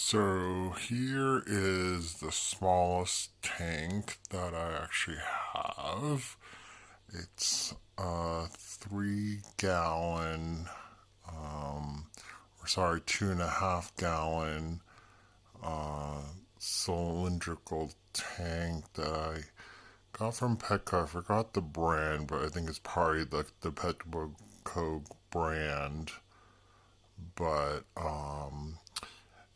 So here is the smallest tank that I actually have. It's a 3 gallon, or sorry, 2.5 gallon uh, cylindrical tank that I got from Petco. I forgot the brand, but I think it's probably the Petco brand. But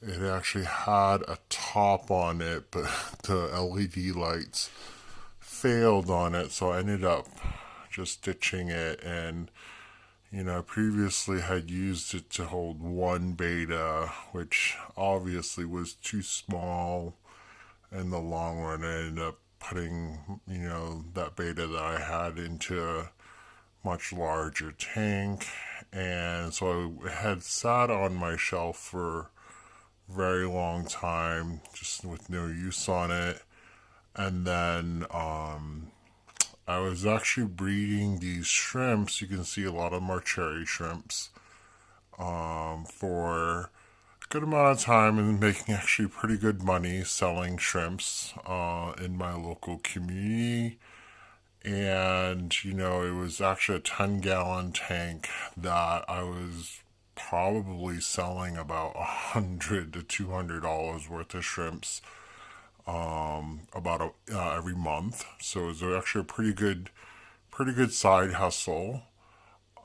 it actually had a top on it, but the LED lights failed on it, so I ended up just ditching it. And previously had used it to hold one beta, which obviously was too small in the long run. I ended up putting that beta that I had into a much larger tank, and so it had sat on my shelf for very long time, just with no use on it. And then I was actually breeding these shrimps. You can see a lot of them are cherry shrimps for a good amount of time and making actually pretty good money selling shrimps in my local community. And it was actually a 10-gallon tank that I was probably selling about $100 to $200 worth of shrimps about every month. So it was actually a pretty good side hustle.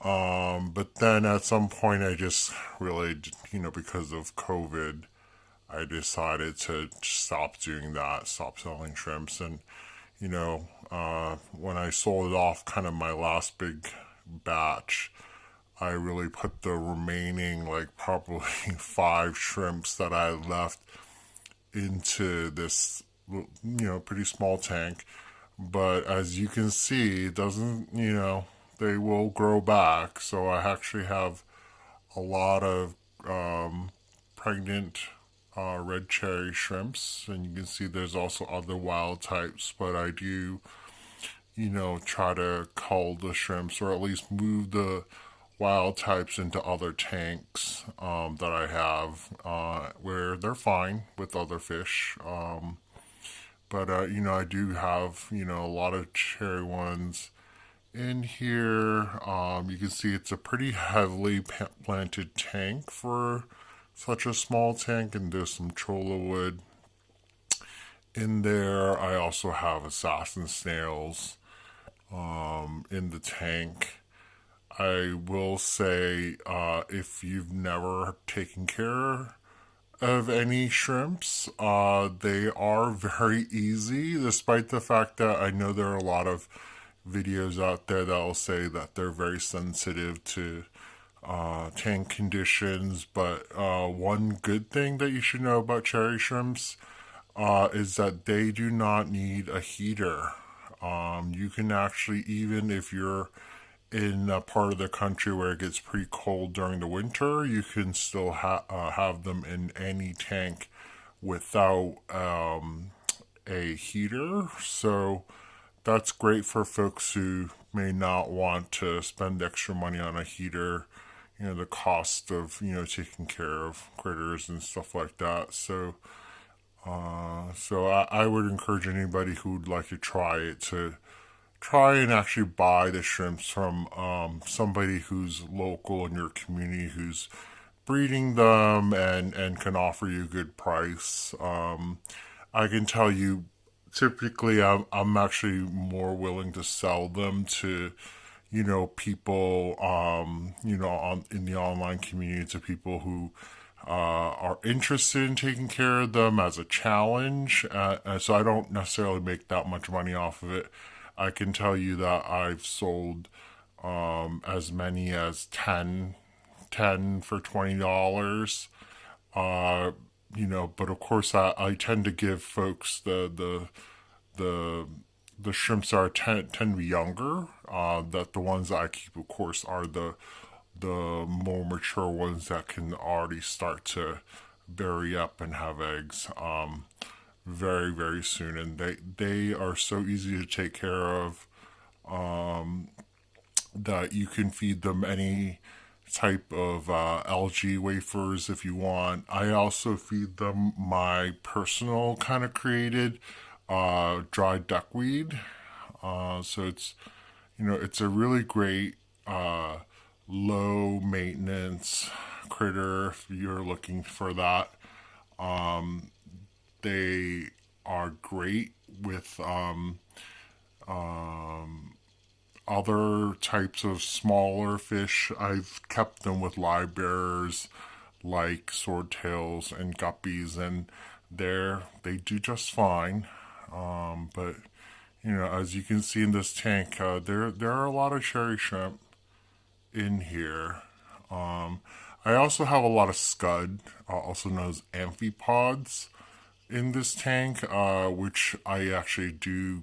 But then at some point, I just really, because of COVID, I decided to stop doing that, stop selling shrimps. And when I sold it off, kind of my last big batch, I really put the remaining, like, probably 5 shrimps that I left into this, pretty small tank. But as you can see, it doesn't, they will grow back. So I actually have a lot of pregnant red cherry shrimps, and you can see there's also other wild types, but I do, try to cull the shrimps or at least move the wild types into other tanks that I have where they're fine with other fish. But I do have, a lot of cherry ones in here. You can see it's a pretty heavily planted tank for such a small tank, and there's some cholla wood in there. I also have assassin snails in the tank. I will say, if you've never taken care of any shrimps, they are very easy, despite the fact that I know there are a lot of videos out there that will say that they're very sensitive to tank conditions. But one good thing that you should know about cherry shrimps is that they do not need a heater. You can actually, even if you're in a part of the country where it gets pretty cold during the winter, you can still have them in any tank without a heater. So that's great for folks who may not want to spend extra money on a heater, the cost of, taking care of critters and stuff like that. So I would encourage anybody who would like to try it to try and actually buy the shrimps from somebody who's local in your community who's breeding them and can offer you a good price. I can tell you, typically, I'm actually more willing to sell them to, people, in the online community, to people who are interested in taking care of them as a challenge. And so I don't necessarily make that much money off of it. I can tell you that I've sold as many as 10 for $20. Uh, but of course I tend to give folks the the shrimps are tend to be younger. That the ones that I keep, of course, are the more mature ones that can already start to berry up and have eggs very very soon, and they are so easy to take care of that you can feed them any type of algae wafers if you want. I also feed them my personal kind of created dried duckweed. So it's a really great low maintenance critter if you're looking for that. They are great with other types of smaller fish. I've kept them with live bearers like swordtails and guppies, and they do just fine. But as you can see in this tank, there are a lot of cherry shrimp in here. I also have a lot of scud, also known as amphipods, in this tank, which I actually do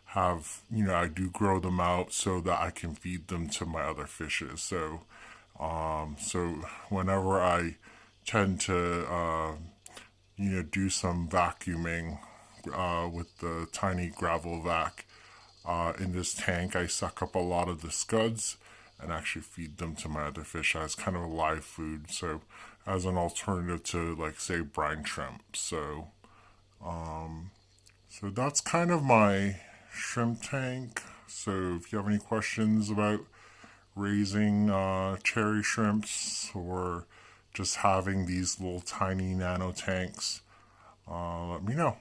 have. I do grow them out so that I can feed them to my other fishes. So whenever I tend to, do some vacuuming with the tiny gravel vac in this tank, I suck up a lot of the scuds and actually feed them to my other fish as kind of a live food. So as an alternative to, like, say, brine shrimp. So that's kind of my shrimp tank. So if you have any questions about raising cherry shrimps or just having these little tiny nano tanks, let me know.